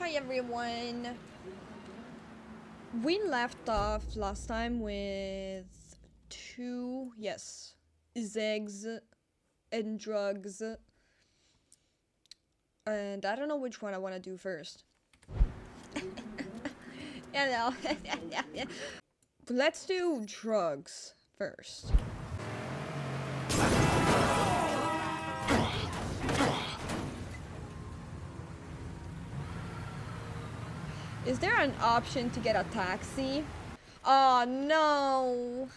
Hi everyone! We left off last time with Zegs and Drugz. And I don't know which one I want to do first. Yeah, no. Let's do Drugz first. Is there an option to get a taxi? Oh no!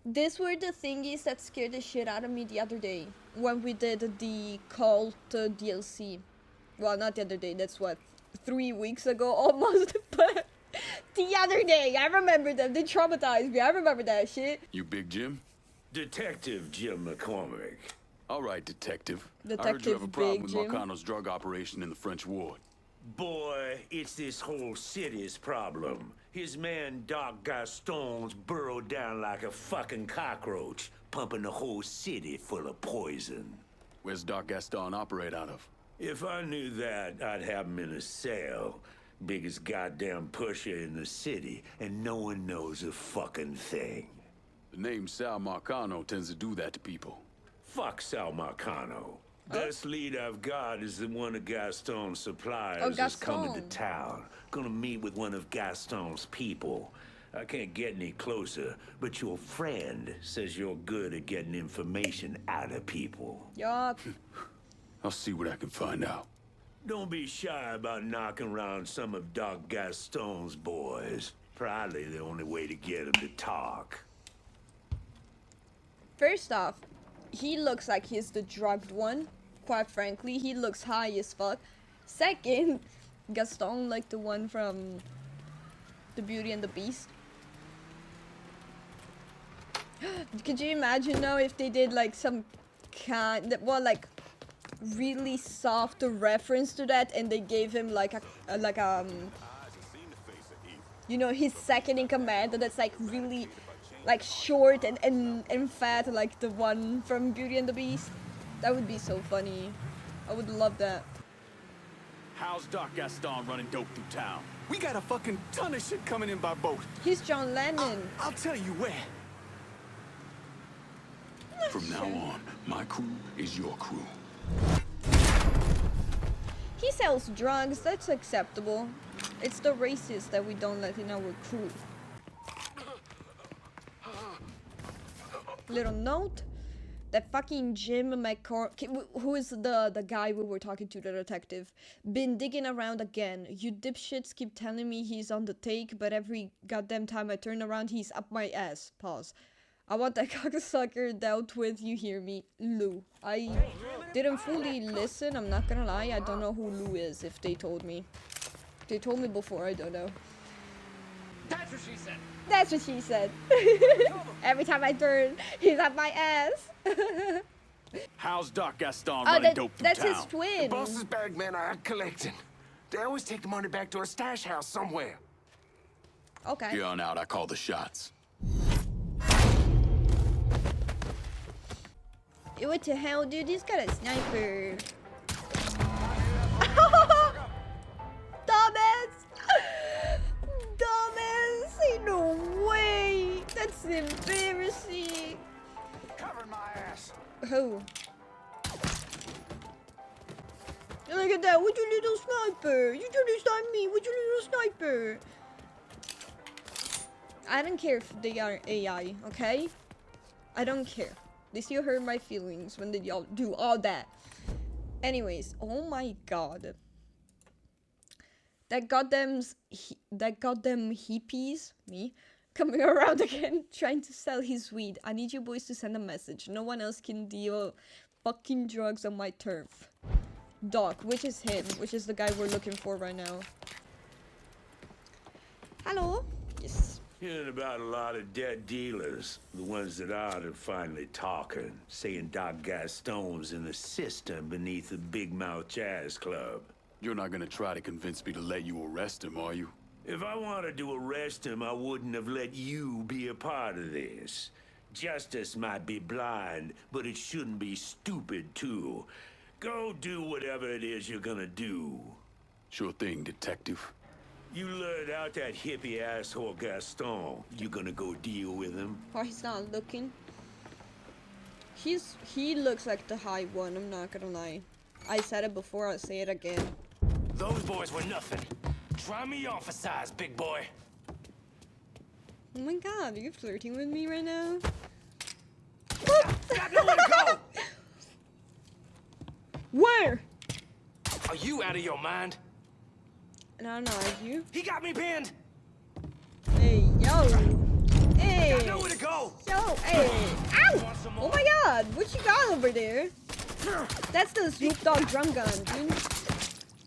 These were the thingies that scared the shit out of me the other day when we did the cult DLC. Well, not the other day, that's what, 3 weeks ago almost, but the other day, I remember them, they traumatized me, I remember that shit. You Big Jim? Detective Jim McCormick. All right, Detective. I heard Detective you have a problem Big with Jim. Marcano's drug operation in the French ward. Boy, it's this whole city's problem. His man Doc Gaston's burrowed down like a fucking cockroach, pumping the whole city full of poison. Where's Doc Gaston operate out of? If I knew that, I'd have him in a cell. Biggest goddamn pusher in the city, and no one knows a fucking thing. The name Sal Marcano tends to do that to people. Fuck Sal Marcano. Best lead I've got is the one of Gaston's suppliers that's coming to town. Gonna meet with one of Gaston's people. I can't get any closer, but your friend says you're good at getting information out of people. Yup. I'll see what I can find out. Don't be shy about knocking around some of Doc Gaston's boys. Probably the only way to get him to talk. First off, he looks like he's the drugged one. Quite frankly, he looks high as fuck. Second, Gaston like the one from The Beauty and the Beast. Could you imagine now if they did like some kind, well, like really soft reference to that, and they gave him like you know, his second in command, that's like really like short and fat, like the one from Beauty and the Beast. That would be so funny. I would love that. How's Doc Gaston running dope through town? We got a fucking ton of shit coming in by boat. He's John Lennon. I'll tell you where. From now on, my crew is your crew. He sells drugs, that's acceptable. It's the racists that we don't let in our crew. Little note. That fucking Jim McCormick, who is the guy we were talking to, the detective, been digging around again. You dipshits keep telling me he's on the take, but every goddamn time I turn around, he's up my ass. Pause. I want that cocksucker dealt with, you hear me? Lou. I didn't fully listen, I'm not gonna lie. I don't know who Lou is, if they told me. If they told me before, I don't know. That's what she said. That's what she said. Every time I turn, he's up my ass. How's Doc Gaston running dope through that's town? his twin. Boss's bag men are out collecting. They always take the money back to a stash house somewhere. Okay. Here on out, I call the shots. What the hell, dude? He's got a sniper. Dumbass! Dumbass! Ain't no way! That's embarrassing! Cover my ass. Who? Look at that! Would you little sniper? You trying to snipe me? Would you little sniper? I don't care if they are AI, okay? I don't care. They still hurt my feelings when they do all that. Anyways, oh my god. That goddamn hippies, me, coming around again, trying to sell his weed. I need you boys to send a message. No one else can deal fucking drugs on my turf. Doc, which is him, which is the guy we're looking for right now. Hello? Yes. Hearing about a lot of dead dealers. The ones that are finally talking, saying Doc Gaston's in the system beneath the Big Mouth Jazz Club. You're not gonna try to convince me to let you arrest him, are you? If I wanted to arrest him, I wouldn't have let you be a part of this. Justice might be blind, but it shouldn't be stupid, too. Go do whatever it is you're gonna do. Sure thing, detective. You lured out that hippie asshole Gaston. You gonna go deal with him? Oh, he's not looking. He looks like the high one, I'm not gonna lie. I said it before, I'll say it again. Those boys were nothing. Try me on for size, big boy. Oh my god, are you flirting with me right now? Got nowhere to go! Where? Are you out of your mind? No, no, are you? He got me pinned! Hey, yo! Hey! Got nowhere to go! Yo, hey! Ow! Oh my god, what you got over there? That's the Snoop Dogg drum gun, dude.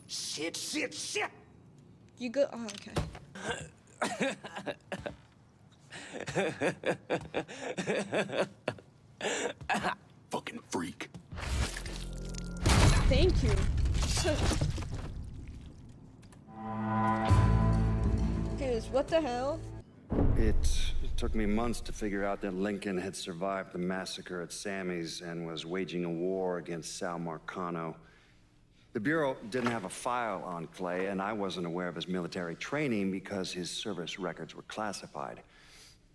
Shit, shit, shit! You go. Oh, okay. Fucking freak. Thank you. Cause what the hell? It took me months to figure out that Lincoln had survived the massacre at Sammy's and was waging a war against Sal Marcano. The Bureau didn't have a file on Clay, and I wasn't aware of his military training because his service records were classified.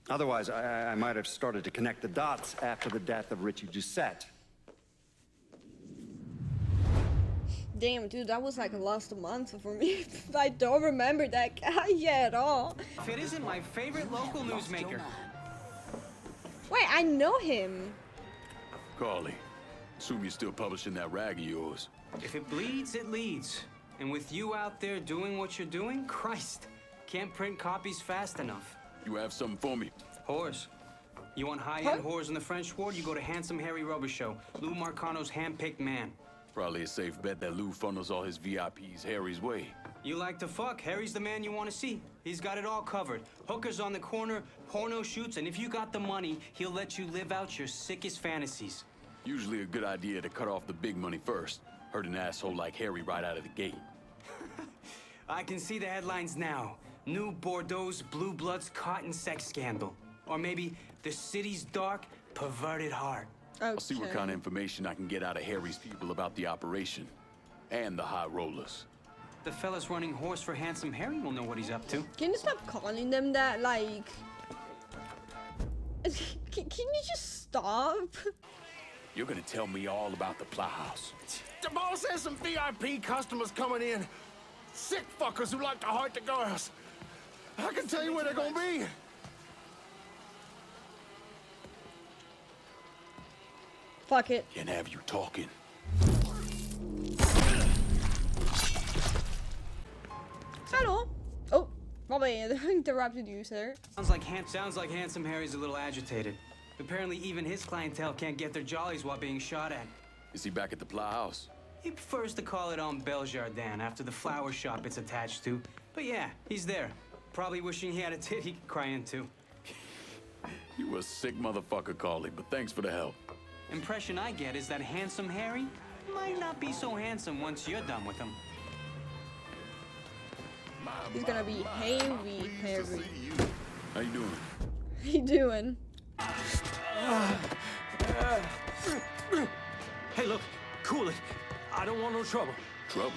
Otherwise, I might have started to connect the dots after the death of Richie Doucette. Damn, dude, that was like last month for me. I don't remember that guy at all. If it isn't my favorite local newsmaker. Wait, I know him. Carly, assume you're still publishing that rag of yours. If it bleeds, it leads. And with you out there doing what you're doing, Christ, can't print copies fast enough. You have something for me? Whores. You want high-end whores in the French Ward, you go to Handsome Harry Rubber Show, Lou Marcano's hand-picked man. Probably a safe bet that Lou funnels all his VIPs Harry's way. You like to fuck, Harry's the man you want to see. He's got it all covered. Hookers on the corner, porno shoots, and if you got the money, he'll let you live out your sickest fantasies. Usually a good idea to cut off the big money first. Hurt an asshole like Harry right out of the gate. I can see the headlines now. New Bordeaux's Blue Bloods cotton sex scandal. Or maybe the city's dark, perverted heart. Okay. I'll see what kind of information I can get out of Harry's people about the operation. And the high rollers. The fellas running horse for Handsome Harry will know what he's up to. Can you stop calling them that? Like, can you just stop? You're gonna tell me all about the Plowhouse. The boss has some VIP customers coming in. Sick fuckers who like to hurt the girls. I can tell you where they're gonna be. Fuck it. Can't have you talking. Hello. Oh, my bad. I interrupted you, sir. Sounds like Handsome Harry's a little agitated. Apparently even his clientele can't get their jollies while being shot at. Is he back at the Plowhouse? He prefers to call it on Belle Jardin after the flower shop it's attached to. But yeah, he's there. Probably wishing he had a tit he could cry into. You a sick motherfucker, Carly, but thanks for the help. Impression I get is that Handsome Harry might not be so handsome once you're done with him. He's gonna be heavy, Harry. How you doing? How you doing? Hey, look, cool it. I don't want no trouble. Trouble?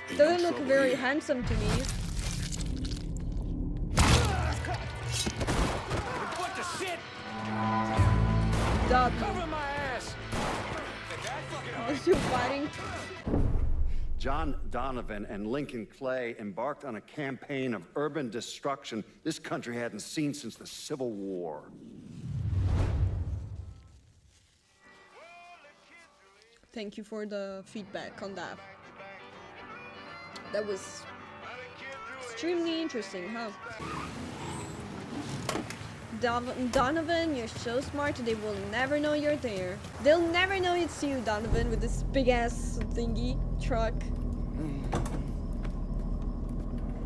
Ain't Doesn't no look trouble very here. handsome to me. What the shit? Dog. Cover my ass. Is you fighting? John Donovan and Lincoln Clay embarked on a campaign of urban destruction this country hadn't seen since the Civil War. Thank you for the feedback on that. That was extremely interesting, huh? Donovan, you're so smart, they will never know you're there. They'll never know it's you, Donovan, with this big-ass thingy truck.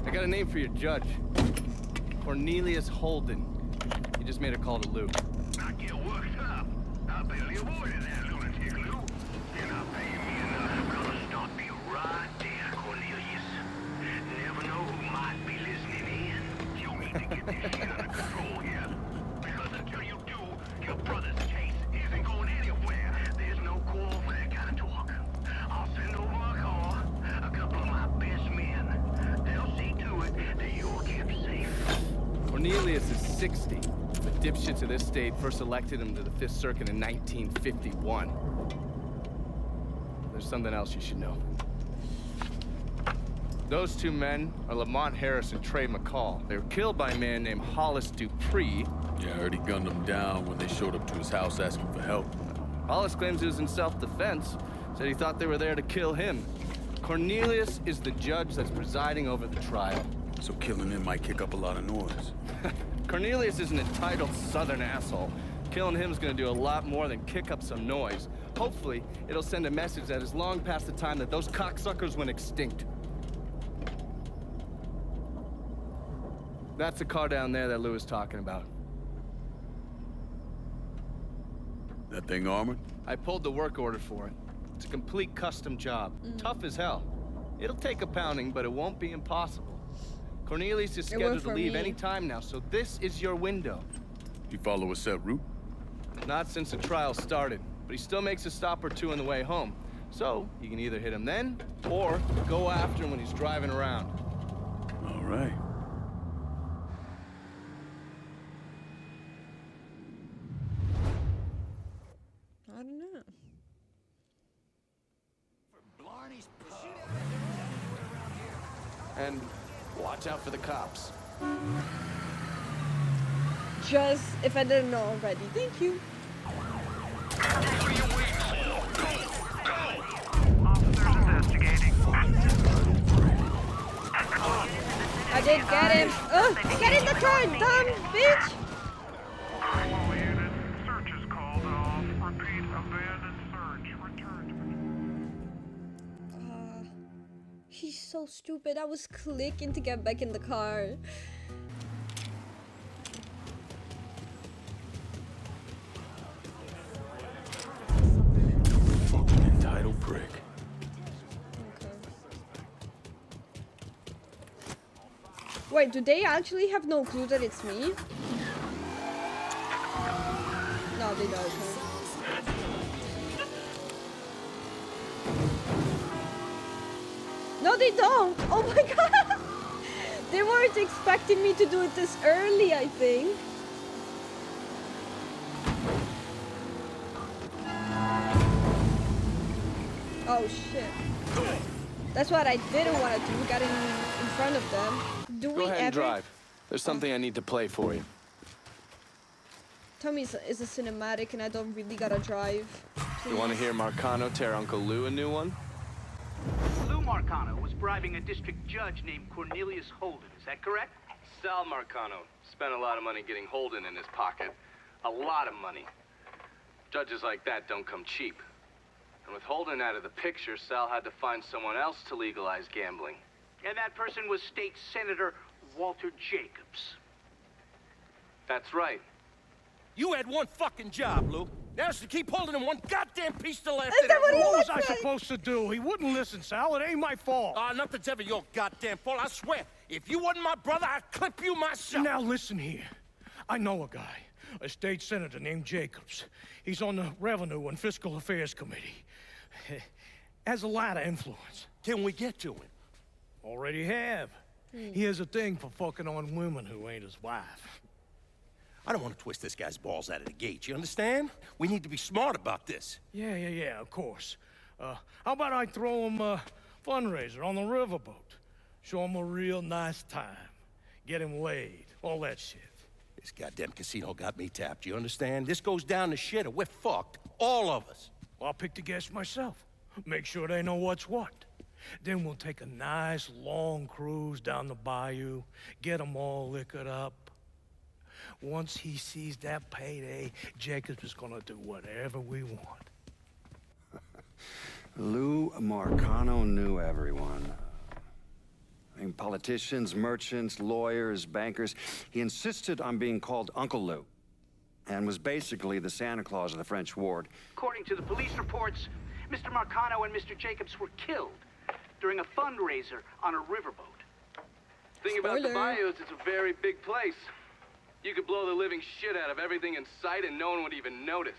I got a name for your judge. Cornelius Holden. He just made a call to Lou. I get worked up. I barely avoided that lunatic, Lou. And I'll pay me enough. I'm gonna stop you right there, Cornelius. Never know who might be listening in. You need to get this shit under control here. Because until you do, your brother's case isn't going anywhere. There's no call for that kind of talk. Cornelius is 60. The dipshits of this state first elected him to the 5th Circuit in 1951. There's something else you should know. Those two men are Lamont Harris and Trey McCall. They were killed by a man named Hollis Dupree. Yeah, I heard he gunned them down when they showed up to his house asking for help. Hollis claims he was in self-defense. Said he thought they were there to kill him. Cornelius is the judge that's presiding over the trial. So killing him might kick up a lot of noise. Cornelius is an entitled southern asshole. Killing him's gonna do a lot more than kick up some noise. Hopefully, it'll send a message that is long past the time that those cocksuckers went extinct. That's the car down there that Lou is talking about. That thing armored? I pulled the work order for it. It's a complete custom job. Tough as hell. It'll take a pounding, but it won't be impossible. Cornelius is scheduled to leave any time now, so this is your window. You follow a set route? Not since the trial started, but he still makes a stop or two on the way home. So, you can either hit him then, or go after him when he's driving around. All right. I don't know. And watch out for the cops. Just if I didn't know already. Thank you. I did get him. Get in the car, dumb bitch! Search is called off. Repeat, abandoned search. Return to He's so stupid. I was clicking to get back in the car. Fucking entitled prick. Wait, do they actually have no clue that it's me? No, they don't. No, they don't! Oh my god! They weren't expecting me to do it this early, I think. Oh shit. That's what I didn't want to do, got in front of them. Do Go we ahead ever... and drive. There's something I need to play for you. Tell me it's a cinematic and I don't really gotta drive. Please. You want to hear Marcano tear Uncle Lou a new one? Lou Marcano was bribing a district judge named Cornelius Holden. Is that correct? Sal Marcano spent a lot of money getting Holden in his pocket. A lot of money. Judges like that don't come cheap. And with Holden out of the picture, Sal had to find someone else to legalize gambling. And that person was State Senator Walter Jacobs. That's right. You had one fucking job, Lou. Now it's to keep holding him one goddamn piece to left. Is that what he What was was I saying? supposed to do? He wouldn't listen, Sal. It ain't my fault. Nothing's ever your goddamn fault, I swear. If you wasn't my brother, I'd clip you myself. Now listen here. I know a guy, a state senator named Jacobs. He's on the Revenue and Fiscal Affairs Committee. Has a lot of influence. Can we get to him? Already have. He has a thing for fucking on women who ain't his wife. I don't want to twist this guy's balls out of the gate, you understand? We need to be smart about this. Yeah, of course. How about I throw him a fundraiser on the riverboat? Show him a real nice time. Get him laid. All that shit. This goddamn casino got me tapped, you understand? This goes down the shitter. We're fucked. All of us. I'll pick the guests myself. Make sure they know what's what. Then we'll take a nice long cruise down the bayou, get them all liquored up. Once he sees that payday, Jacobs is gonna do whatever we want. Lou Marcano knew everyone. I mean, politicians, merchants, lawyers, bankers. He insisted on being called Uncle Lou, and was basically the Santa Claus of the French ward. According to the police reports, Mr. Marcano and Mr. Jacobs were killed during a fundraiser on a riverboat. Thing about the Spoiler. bayou is it's a very big place. You could blow the living shit out of everything in sight and no one would even notice.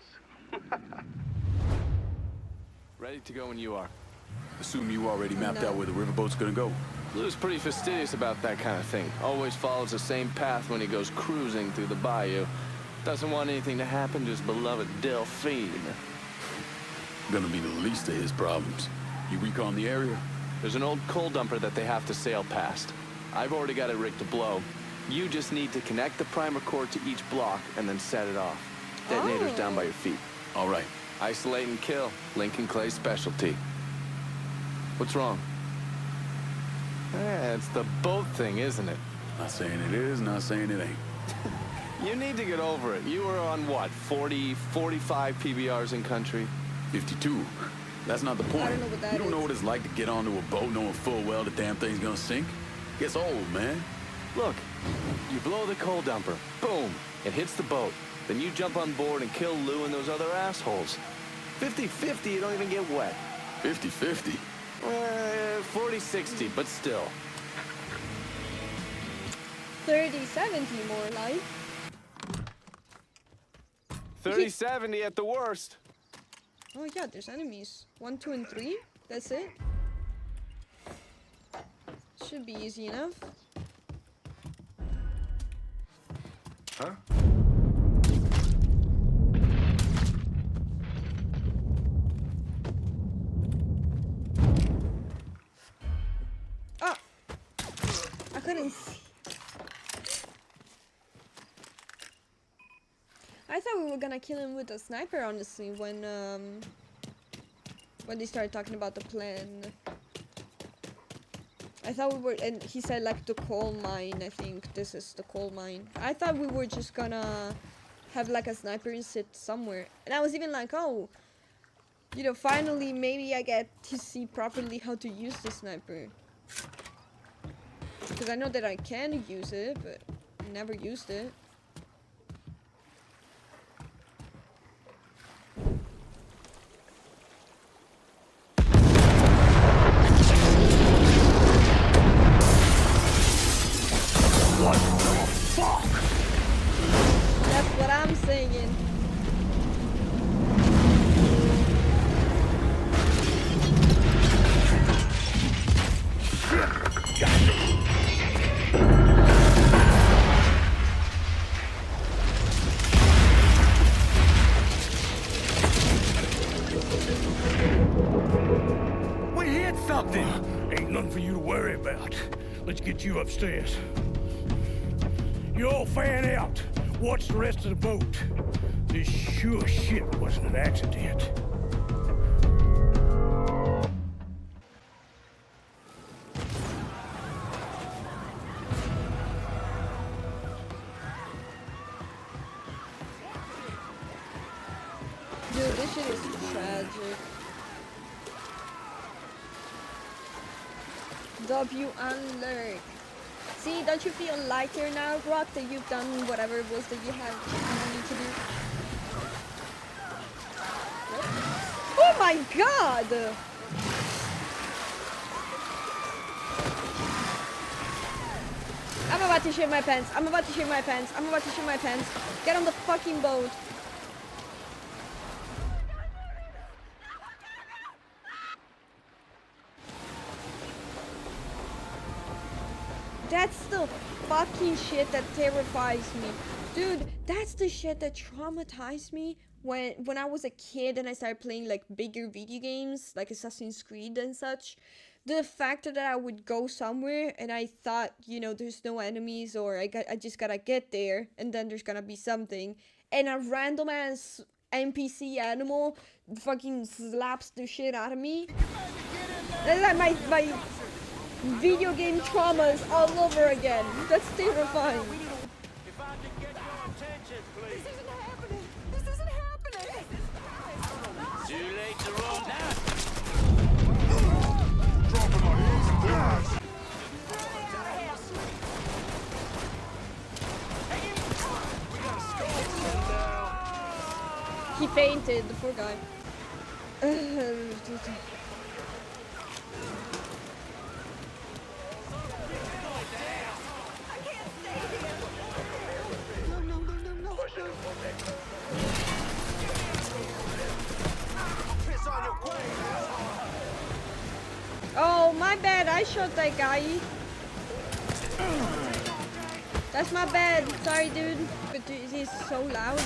Ready to go when you are. Assume you already mapped out where the riverboat's gonna go. Blue's pretty fastidious about that kind of thing. Always follows the same path when he goes cruising through the bayou. Doesn't want anything to happen to his beloved Delphine. Gonna be the least of his problems. You recon the area? There's an old coal dumper that they have to sail past. I've already got it rigged to blow. You just need to connect the primer cord to each block and then set it off. Detonator's down by your feet. All right. Isolate and kill. Lincoln Clay's specialty. What's wrong? It's the boat thing, isn't it? Not saying it is, not saying it ain't. You need to get over it. You were on what, 40, 45 PBRs in country? 52. That's not the point. I don't know what that you don't know is. what it's like to get onto a boat knowing full well the damn thing's gonna sink? Gets old, man. Look, you blow the coal dumper. Boom! It hits the boat. Then you jump on board and kill Lou and those other assholes. 50-50, you don't even get wet. 50-50. 40-60, but still. 30-70 more like. 30-70 at the worst. Oh yeah, there's enemies. 1, 2, and 3. That's it. Should be easy enough. Huh? Oh! I couldn't see. I thought we were gonna kill him with a sniper, honestly, when they started talking about the plan. I thought we were, and he said like the coal mine. I think this is the coal mine. I thought we were just gonna have like a sniper and sit somewhere, and I was even like, oh, you know, finally maybe I get to see properly how to use the sniper, because I know that I can use it, but I never used it. What the fuck? That's what I'm saying. We hit something! Ain't nothing for you to worry about. Let's get you upstairs. You all fan out. Watch the rest of the boat. This sure shit wasn't an accident. Dude, this shit is tragic. W unlurk. See, don't you feel lighter now, Rock, that you've done whatever it was that you need to do? What? Oh my god! I'm about to shit my pants. I'm about to shit my pants. I'm about to shit my pants. Get on the fucking boat. That's the fucking shit that terrifies me. Dude, that's the shit that traumatized me when I was a kid and I started playing like bigger video games like Assassin's Creed and such. The fact that I would go somewhere and I thought, you know, there's no enemies, or I just gotta get there and then there's gonna be something, and a random ass NPC animal fucking slaps the shit out of me. That's like my video game traumas all over again. That's terrifying. If I could get your attention, please. This isn't happening. This isn't happening. Too late to roll now. Dropping my hands. He fainted, the poor guy. Oh Oh, my bad. I shot that guy. That's my bad. Sorry, dude. But he's so loud.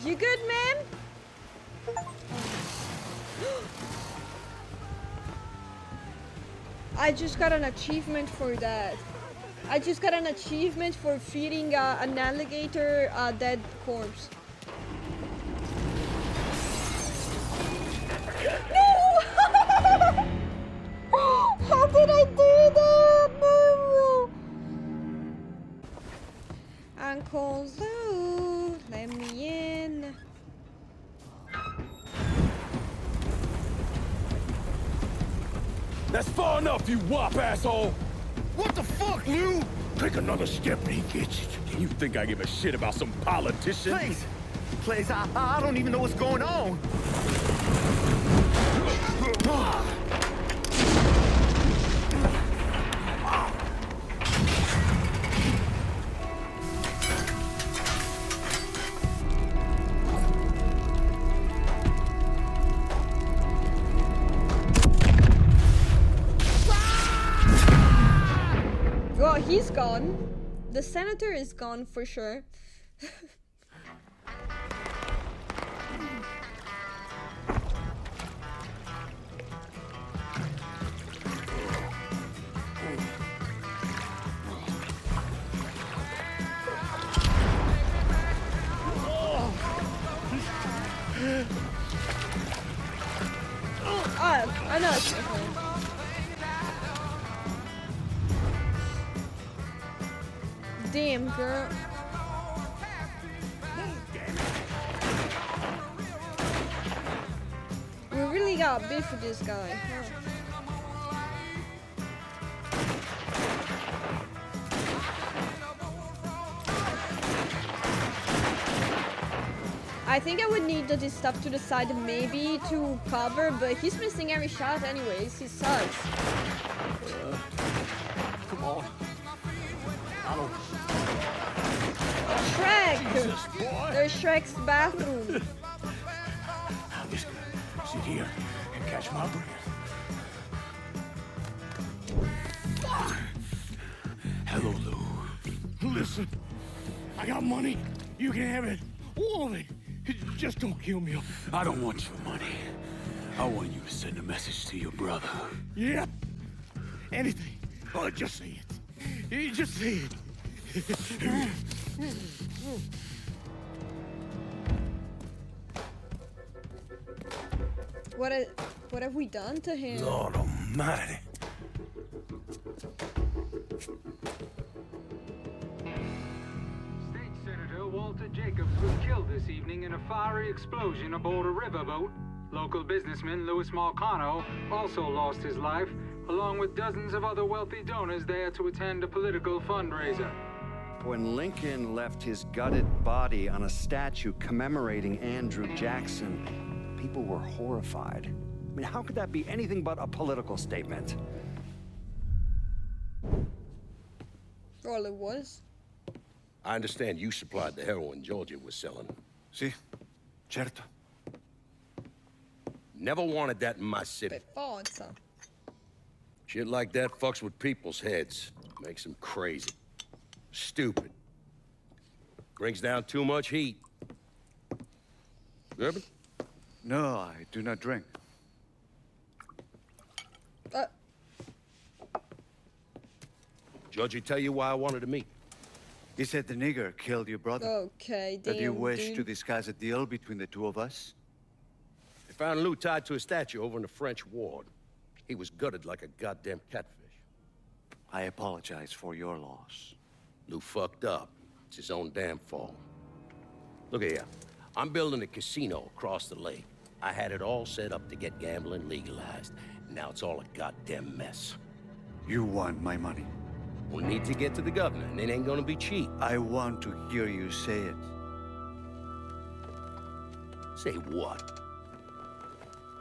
You good, man? I just got an achievement for that. I just got an achievement for feeding an alligator a dead corpse. No! How did I do that? No! Uncle Lou, let me in. That's far enough, you wop asshole! What the fuck, Lou? Take another step and he gets it. You think I give a shit about some politician? Please, I don't even know what's going on. Well, he's gone. The senator is gone for sure. I know. It's okay. Damn, girl. We really got beef with this guy. Huh. I think I would need to just step to the side maybe to cover, but he's missing every shot anyways. He sucks. Come on. I don't... Shrek! Jesus, boy. There's Shrek's bathroom. I'm just gonna sit here and catch my breath. Hello, Lou. Listen, I got money. You can have it. All of it. Just don't kill me. I don't want your money. I want you to send a message to your brother. Yeah. Anything. Oh, just say it. Just say it. What have we done to him? Lord Almighty. State Senator Walter Jacobs was killed this evening in a fiery explosion aboard a riverboat. Local businessman Louis Marcano also lost his life, along with dozens of other wealthy donors there to attend a political fundraiser. When Lincoln left his gutted body on a statue commemorating Andrew Jackson, people were horrified. I mean, how could that be anything but a political statement? Well, it was. I understand you supplied the heroin Georgia was selling. Si, certo. Never wanted that in my city. Per forza. Shit like that fucks with people's heads. Makes them crazy. Stupid. Brings down too much heat. Gerben? No, I do not drink. Georgie tell you why I wanted to meet? He said the nigger killed your brother. Okay, damn, That you wish dude. to disguise a deal between the two of us? They found Lou tied to a statue over in the French ward. He was gutted like a goddamn catfish. I apologize for your loss. Lou fucked up. It's his own damn fault. Look here. I'm building a casino across the lake. I had it all set up to get gambling legalized. Now it's all a goddamn mess. You want my money. We'll need to get to the governor, and it ain't gonna be cheap. I want to hear you say it. Say what?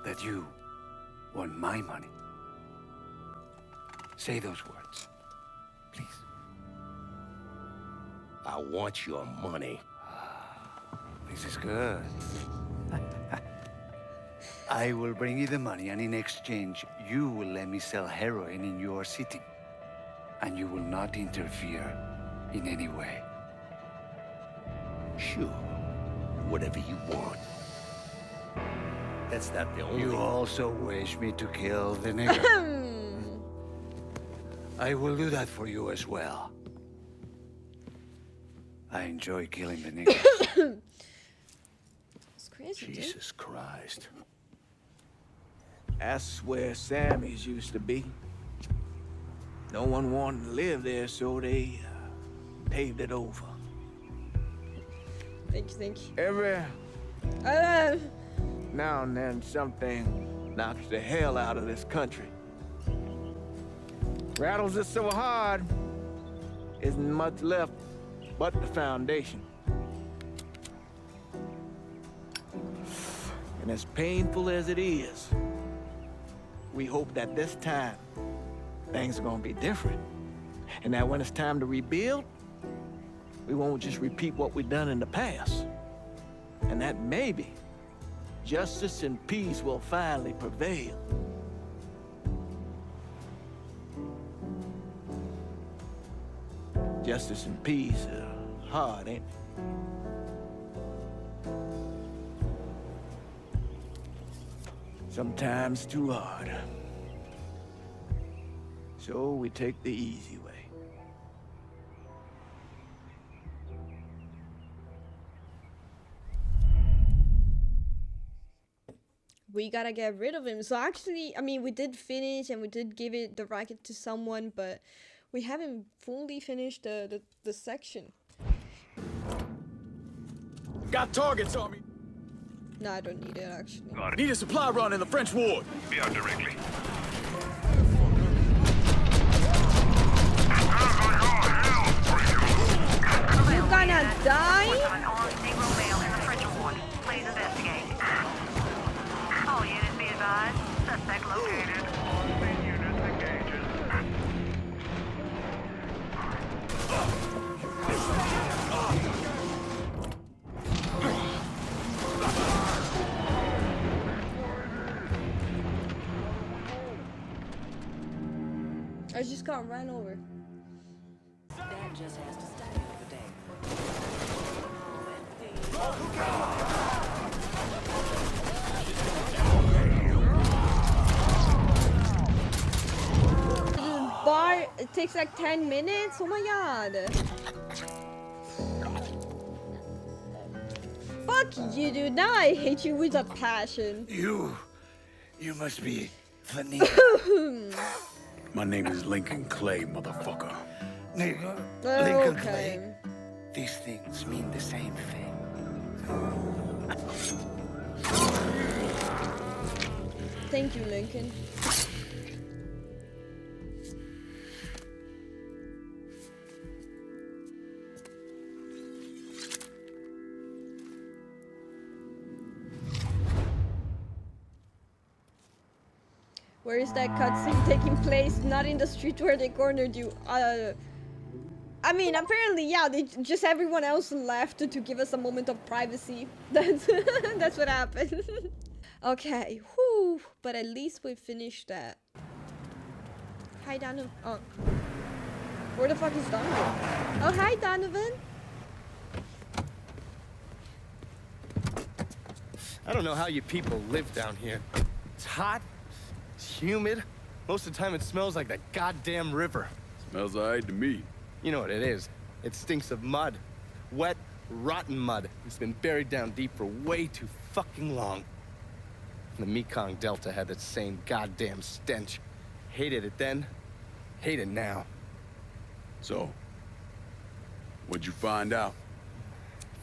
That you want my money. Say those words. Please. I want your money. This is good. I will bring you the money, and in exchange, you will let me sell heroin in your city. And you will not interfere in any way. Sure. Whatever you want. That's not the only... You also wish me to kill the nigger. I will do that for you as well. I enjoy killing the niggers. It's crazy, dude. Jesus Christ. That's where Sammy's used to be. No one wanted to live there, so they paved it over. Thank you. Every now and then, something knocks the hell out of this country. Rattles it so hard, isn't much left but the foundation. And as painful as it is, we hope that this time, things are gonna be different. And that when it's time to rebuild, we won't just repeat what we've done in the past. And that maybe justice and peace will finally prevail. Justice and peace are hard, ain't it? Sometimes too hard. So we take the easy way. We gotta get rid of him. So actually, I mean, we did finish and we did give it the racket to someone, but we haven't fully finished the section. Got targets on me. No, I don't need it actually. Need a supply run in the French ward. Be out directly. You gonna die? Negro male in the French ward. Please investigate. All units be advised. Suspect located. I just got ran over. Dad just has to stay over there. Bar, it takes like 10 minutes? Oh my god. Fuck you, dude. Now I hate you with a passion. You must be funny. My name is Lincoln Clay, motherfucker. Nigga, Okay. Lincoln Clay. These things mean the same thing. Thank you, Lincoln. Where is that cutscene taking place? Not in the street where they cornered you. I mean, apparently, yeah, just everyone else left to give us a moment of privacy. That's what happened. Okay, whew, but at least we finished that. Hi, Donovan. Oh. Where the fuck is Donovan? Oh, hi, Donovan. I don't know how you people live down here. It's hot, it's humid. Most of the time it smells like that goddamn river. Smells alright to me. You know what it is. It stinks of mud. Wet, rotten mud. It's been buried down deep for way too fucking long. The Mekong Delta had that same goddamn stench. Hated it then, hate it now. So, what'd you find out?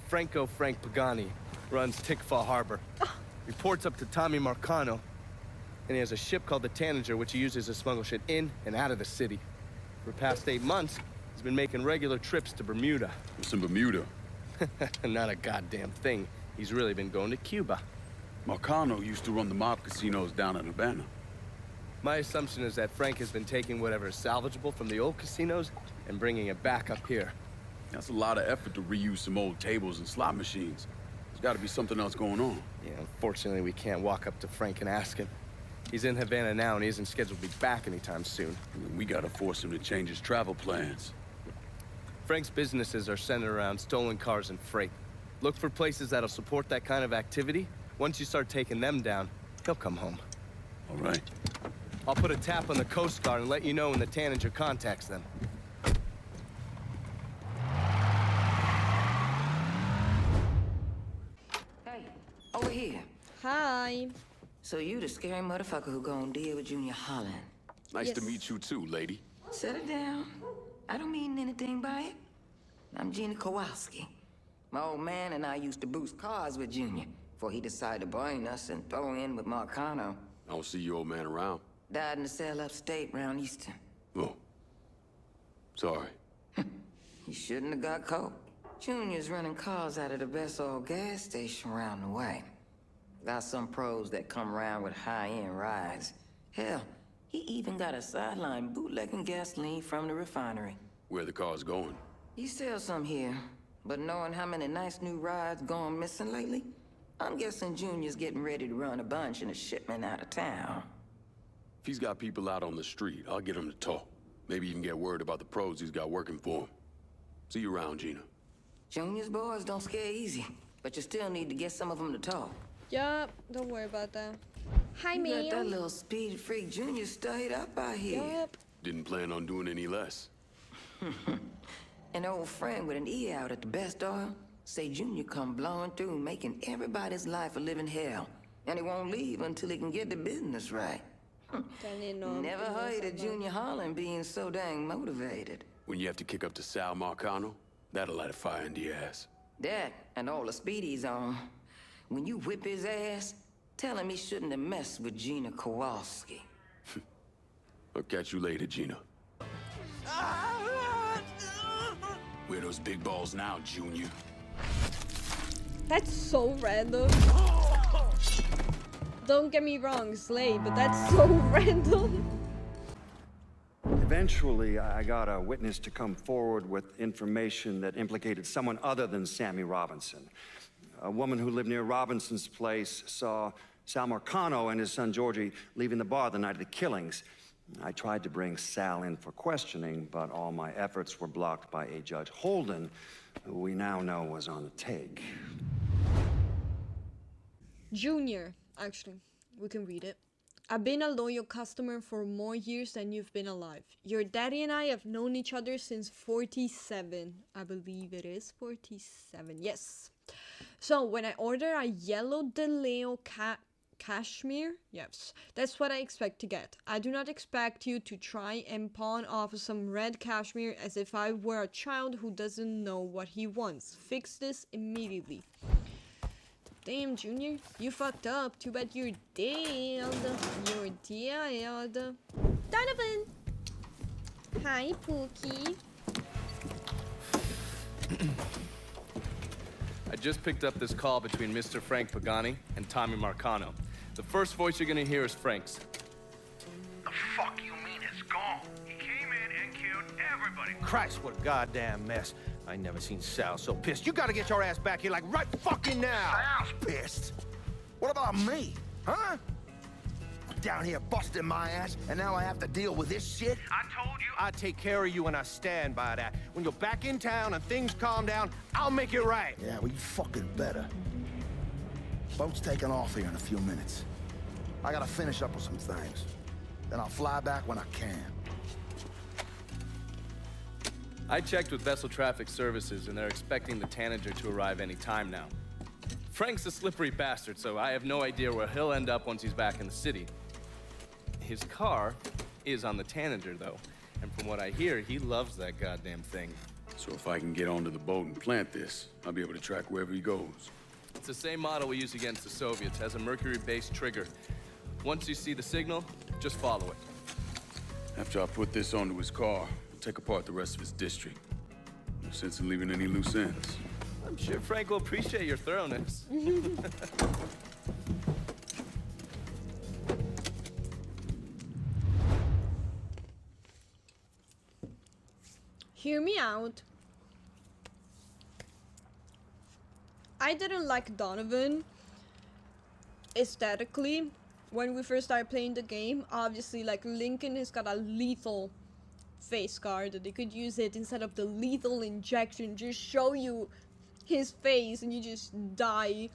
Frank Pagani runs Tikfa Harbor. Reports up to Tommy Marcano. And he has a ship called the Tanager, which he uses to smuggle shit in and out of the city. For the past 8 months, he's been making regular trips to Bermuda. What's in Bermuda? Not a goddamn thing. He's really been going to Cuba. Marcano used to run the mob casinos down in Havana. My assumption is that Frank has been taking whatever is salvageable from the old casinos and bringing it back up here. That's a lot of effort to reuse some old tables and slot machines. There's got to be something else going on. Yeah, unfortunately, we can't walk up to Frank and ask him. He's in Havana now, and he isn't scheduled to be back anytime soon. We gotta force him to change his travel plans. Frank's businesses are centered around stolen cars and freight. Look for places that'll support that kind of activity. Once you start taking them down, he'll come home. All right. I'll put a tap on the Coast Guard and let you know when the Tanager contacts them. Hey, over here. Hi. So you the scary motherfucker who gonna deal with Junior Holland? Nice to meet you too, lady. Settle down. I don't mean anything by it. I'm Gina Kowalski. My old man and I used to boost cars with Junior before he decided to brain us and throw in with Marcano. I don't see your old man around. Died in a cell upstate round Easton. Oh. Sorry. He shouldn't have got caught. Junior's running cars out of the best old gas station around the way. Got some pros that come around with high-end rides. Hell, he even got a sideline bootlegging gasoline from the refinery. Where the car's going? He sells some here, but knowing how many nice new rides gone missing lately, I'm guessing Junior's getting ready to run a bunch in a shipment out of town. If he's got people out on the street, I'll get him to talk. Maybe even get word about the pros he's got working for him. See you around, Gina. Junior's boys don't scare easy, but you still need to get some of them to talk. Yup, don't worry about that. Hi, you ma'am. got that little speed freak Junior stayed up out here. Yup. Didn't plan on doing any less. An old friend with an E out at the best oil say Junior come blowing through, making everybody's life a living hell. And he won't leave until he can get the business right. Never heard of Junior Holland being so dang motivated. When you have to kick up to Sal Marcano, that'll light a fire into your ass. That and all the speed he's on. When you whip his ass, tell him he shouldn't have messed with Gina Kowalski. I'll catch you later, Gina. Where those big balls now, Junior? That's so random. Don't get me wrong, Slay, but that's so random. Eventually, I got a witness to come forward with information that implicated someone other than Sammy Robinson. A woman who lived near Robinson's place saw Sal Marcano and his son Georgie leaving the bar the night of the killings. I tried to bring Sal in for questioning, but all my efforts were blocked by a Judge Holden, who we now know was on the take. Junior, actually, we can read it. I've been a loyal customer for more years than you've been alive. Your daddy and I have known each other since 47. I believe it is 47. Yes. So when I order a yellow De Leo cashmere, yes, that's what I expect to get. I do not expect you to try and pawn off some red cashmere as if I were a child who doesn't know what he wants. Fix this immediately. Damn, Junior, you fucked up. Too bad you're dead. You're dead. Donovan! Hi, Pookie. I just picked up this call between Mr. Frank Pagani and Tommy Marcano. The first voice you're gonna hear is Frank's. The fuck you mean it's gone? He came in and killed everybody. Christ, what a goddamn mess. I never seen Sal so pissed. You gotta get your ass back here like right fucking now. Sal's pissed. What about me? Huh? I'm down here busting my ass, and now I have to deal with this shit? I told you I'd take care of you, and I stand by that. When you're back in town and things calm down, I'll make it right. Yeah, well, you fucking better. Boat's taking off here in a few minutes. I gotta finish up with some things. Then I'll fly back when I can. I checked with Vessel Traffic Services, and they're expecting the Tanager to arrive any time now. Frank's a slippery bastard, so I have no idea where he'll end up once he's back in the city. His car is on the Tanager, though, and from what I hear, he loves that goddamn thing. So if I can get onto the boat and plant this, I'll be able to track wherever he goes. It's the same model we used against the Soviets. Has a mercury-based trigger. Once you see the signal, just follow it. After I put this onto his car, I'll take apart the rest of his district. No sense in leaving any loose ends. I'm sure Frank will appreciate your thoroughness. Hear me out. I didn't like Donovan aesthetically when we first started playing the game. Obviously, like, Lincoln has got a lethal face card. They could use it instead of the lethal injection. Just show you his face and you just die.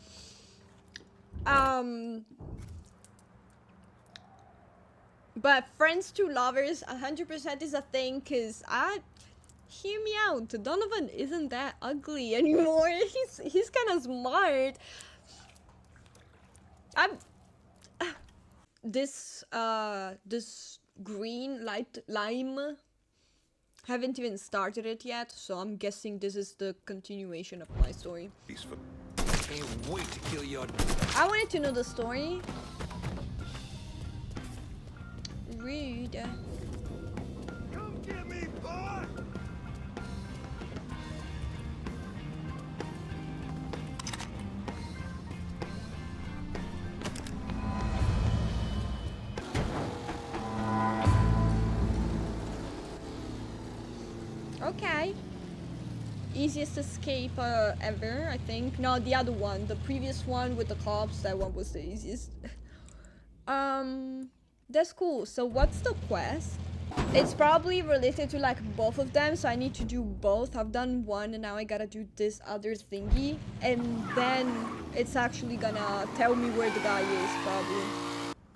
But friends to lovers 100% is a thing, cause hear me out, Donovan isn't that ugly anymore. He's kind of smart. This green light lime, haven't even started it yet, so I'm guessing this is the continuation of my story. Can't wait to kill your... I wanted to know the story. Read. Come get me, boy! Okay. Easiest escape ever, I think. No, the other one. The previous one with the cops, that one was the easiest. That's cool. So what's the quest? It's probably related to like both of them, so I need to do both. I've done one and now I gotta do this other thingy. And then it's actually gonna tell me where the guy is, probably.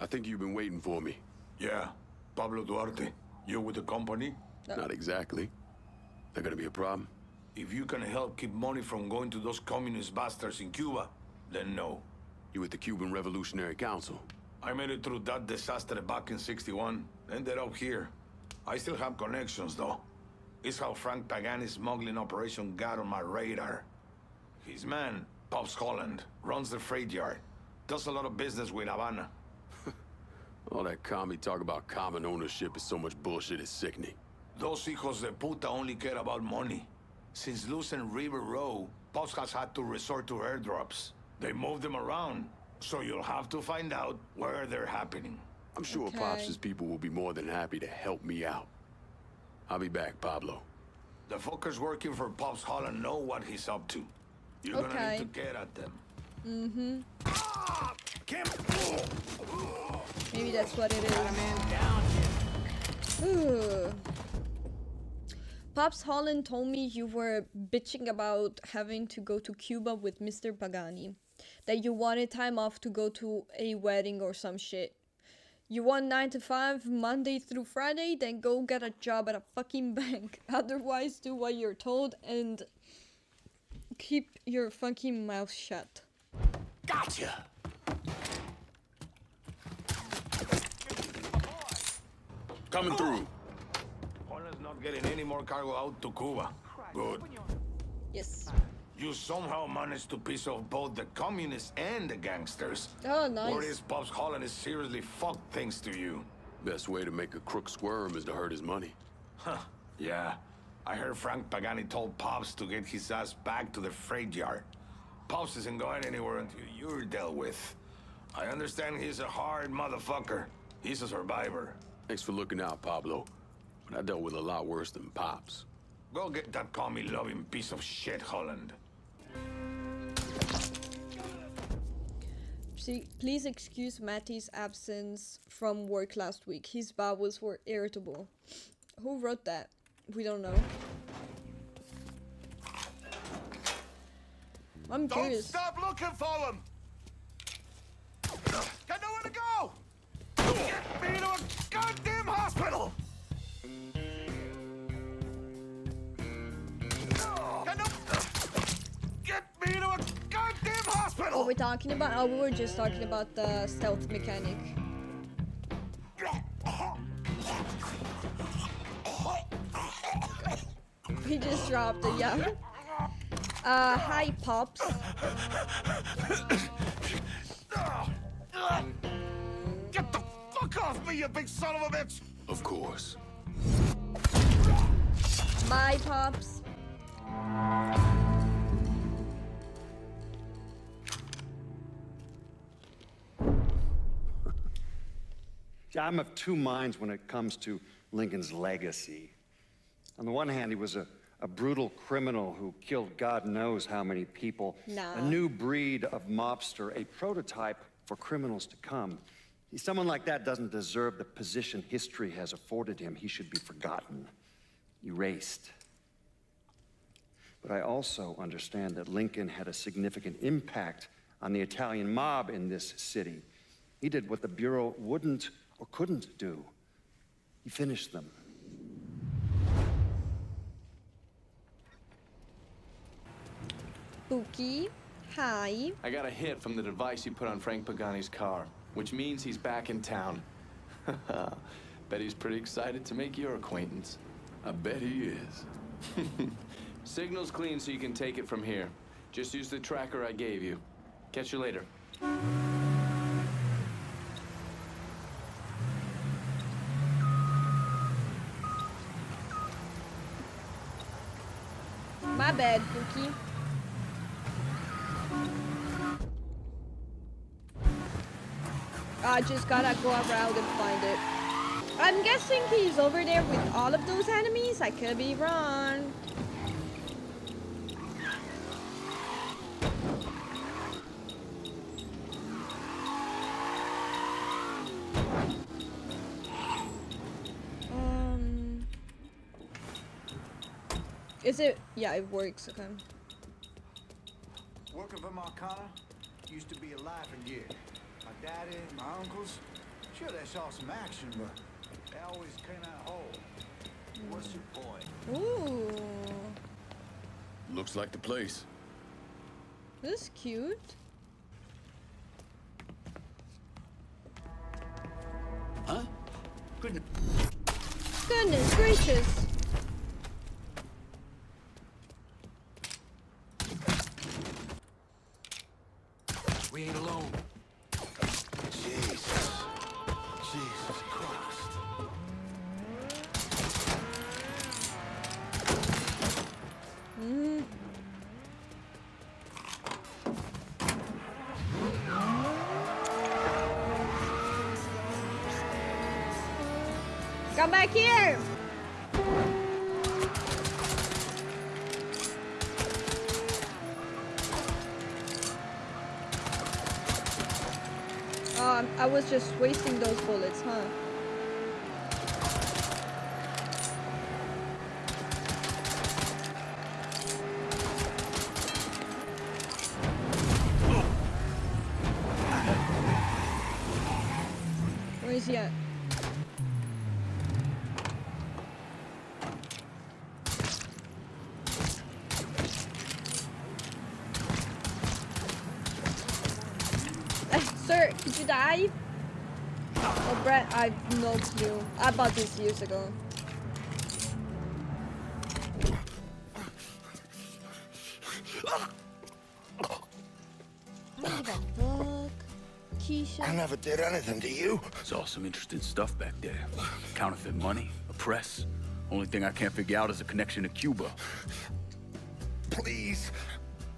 I think you've been waiting for me. Yeah. Pablo Duarte, you with the company? No. Not exactly. That gonna be a problem? If you can help keep money from going to those communist bastards in Cuba, then no. You with the Cuban Revolutionary Council? I made it through that disaster back in '61. Ended up here. I still have connections, though. It's how Frank Pagani's smuggling operation got on my radar. His man, Pops Holland, runs the freight yard. Does a lot of business with Havana. All that commie talk about common ownership is so much bullshit, it's sickening. Those hijos de puta only care about money. Since losing River Row, Pops has had to resort to airdrops. They move them around, so you'll have to find out where they're happening. I'm sure Pops' people will be more than happy to help me out. I'll be back, Pablo. The fuckers working for Pops Holland know what he's up to. You're gonna need to get at them. Maybe that's what it is. Ooh. Pops Holland told me you were bitching about having to go to Cuba with Mr. Pagani. That you wanted time off to go to a wedding or some shit. You want 9 to 5, Monday through Friday, then go get a job at a fucking bank. Otherwise, do what you're told and keep your fucking mouth shut. Gotcha! Coming through. Holland's not getting any more cargo out to Cuba. Good. Yes. You somehow managed to piss off both the communists and the gangsters. Oh, nice. Or is Pops Holland is seriously fucked things to you? Best way to make a crook squirm is to hurt his money. Huh, yeah. I heard Frank Pagani told Pops to get his ass back to the freight yard. Pops isn't going anywhere until you're dealt with. I understand he's a hard motherfucker. He's a survivor. Thanks for looking out, Pablo. But I dealt with a lot worse than Pops. Go get that commie-loving piece of shit, Holland. See, please excuse Matty's absence from work last week. His bowels were irritable. Who wrote that? We don't know. I'm curious. Don't stop looking for them! Got nowhere to go! Get me to a goddamn hospital! Get me to a goddamn hospital! What we're talking about? Oh, we were just talking about the stealth mechanic. He just dropped it, yeah. Hi, Pops. Get the fuck off me, you big son of a bitch! Of course. Bye, Pops. I'm of two minds when it comes to Lincoln's legacy. On the one hand, he was a brutal criminal who killed God knows how many people. Nah. A new breed of mobster, a prototype for criminals to come. Someone like that doesn't deserve the position history has afforded him. He should be forgotten, erased. But I also understand that Lincoln had a significant impact on the Italian mob in this city. He did what the Bureau wouldn't or couldn't do. He finished them. Spooky. Hi. I got a hit from the device you put on Frank Pagani's car, which means he's back in town. Bet he's pretty excited to make your acquaintance. I bet he is. Signal's clean so you can take it from here. Just use the tracker I gave you. Catch you later. My bad, Pookie. I just gotta go around and find it. I'm guessing he's over there with all of those enemies. I could be wrong. Is it? Yeah, it works. Okay. Working for Marcana used to be a life and gear. My daddy, my uncles, sure they saw some action, but they always came out whole. What's your point? Ooh. Looks like the place. This is cute. Huh? Goodness gracious. We ain't alone. Jesus. Jesus Christ. Come back here. I was just wasting those bullets, huh? Where is he at? Sir, could you dive? Oh, Brett, I've no clue. I bought this years ago. What the fuck? Keisha? I never did anything to you. Saw some interesting stuff back there. Counterfeit money, a press. Only thing I can't figure out is a connection to Cuba. Please.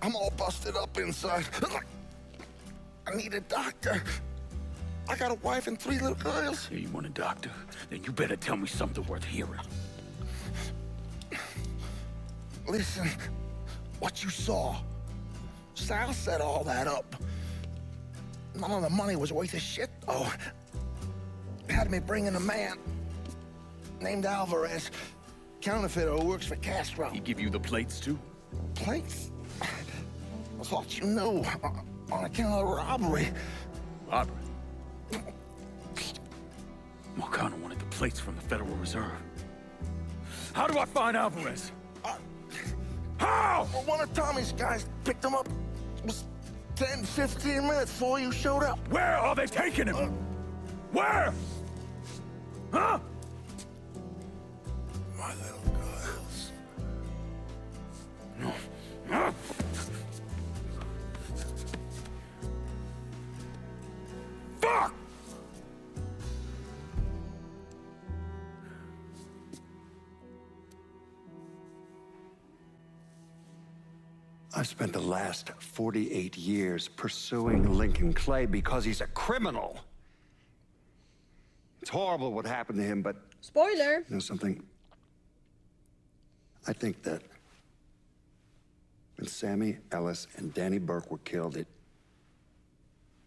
I'm all busted up inside. I need a doctor. I got a wife and 3 little girls. Yeah, you want a doctor? Then you better tell me something worth hearing. Listen, what you saw. Sal set all that up. None of the money was worth a shit, though. Had me bring in a man named Alvarez, counterfeiter who works for Castro. He give you the plates, too? Plates? I thought you knew. On account of robbery. Robbery? Marcano wanted the plates from the Federal Reserve. How do I find Alvarez? How? Well, one of Tommy's guys picked him up. It was 10, 15 minutes before you showed up. Where are they taking him? Where? Huh? My little girls. No. Fuck! I've spent the last 48 years pursuing Lincoln Clay because he's a criminal. It's horrible what happened to him, but... Spoiler! You know something? I think that when Sammy, Ellis, and Danny Burke were killed, it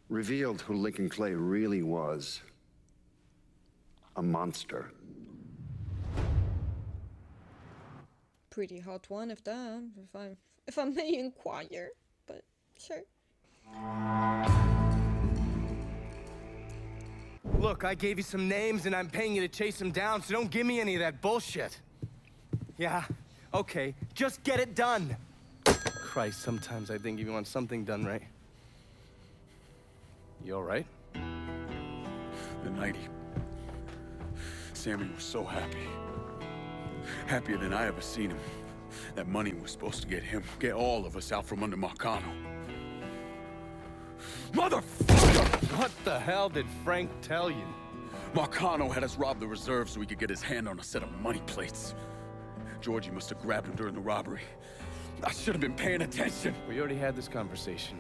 revealed who Lincoln Clay really was. A monster. Pretty hot one, if I may inquire, but sure. Look, I gave you some names and I'm paying you to chase them down, so don't give me any of that bullshit. Yeah, okay, just get it done. Christ, sometimes I think if you want something done right. You all right? The night Sammy was so happy. Happier than I ever seen him. That money was supposed to get all of us out from under Marcano. Motherfucker! What the hell did Frank tell you? Marcano had us rob the reserve so he could get his hand on a set of money plates. Georgie must have grabbed him during the robbery. I should have been paying attention. We already had this conversation.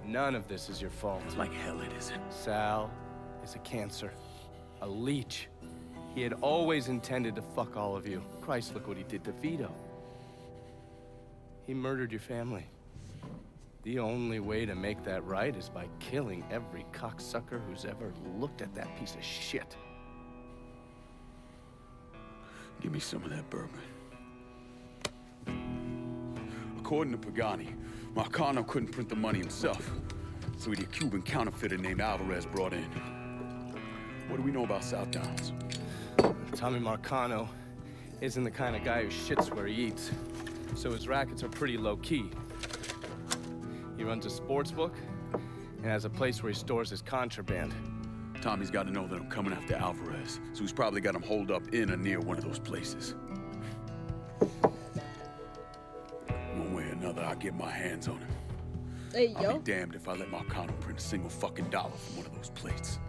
None of this is your fault. Like hell it isn't. Sal is a cancer. A leech. He had always intended to fuck all of you. Christ, look what he did to Vito. He murdered your family. The only way to make that right is by killing every cocksucker who's ever looked at that piece of shit. Give me some of that bourbon. According to Pagani, Marcano couldn't print the money himself, so he had a Cuban counterfeiter named Alvarez brought in. What do we know about Southdowns? Tommy Marcano isn't the kind of guy who shits where he eats, so his rackets are pretty low-key. He runs a sports book and has a place where he stores his contraband. Tommy's got to know that I'm coming after Alvarez, so he's probably got him holed up in or near one of those places. One way or another, I'll get my hands on him. There you go. I'll be damned if I let Marcano print a single fucking dollar from one of those plates.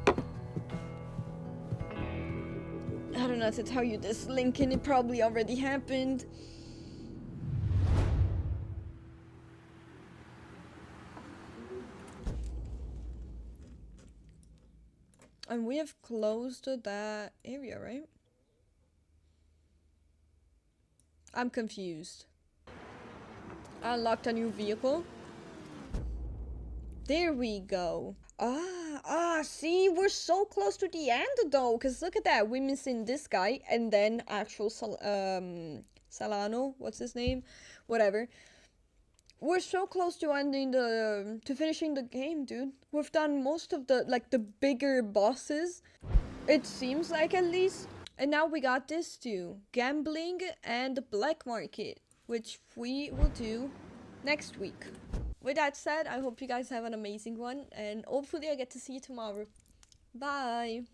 I don't know how to tell you this, Lincoln. It probably already happened. And we have closed that area, right? I'm confused. I unlocked a new vehicle. There we go. See, we're so close to the end though, because look at that, we're missing this guy, and then actual Salano, what's his name? Whatever. We're so close to ending to finishing the game, dude. We've done most of the bigger bosses, it seems like, at least. And now we got this too, gambling and the black market, which we will do next week. With that said, I hope you guys have an amazing one, and hopefully I get to see you tomorrow. Bye!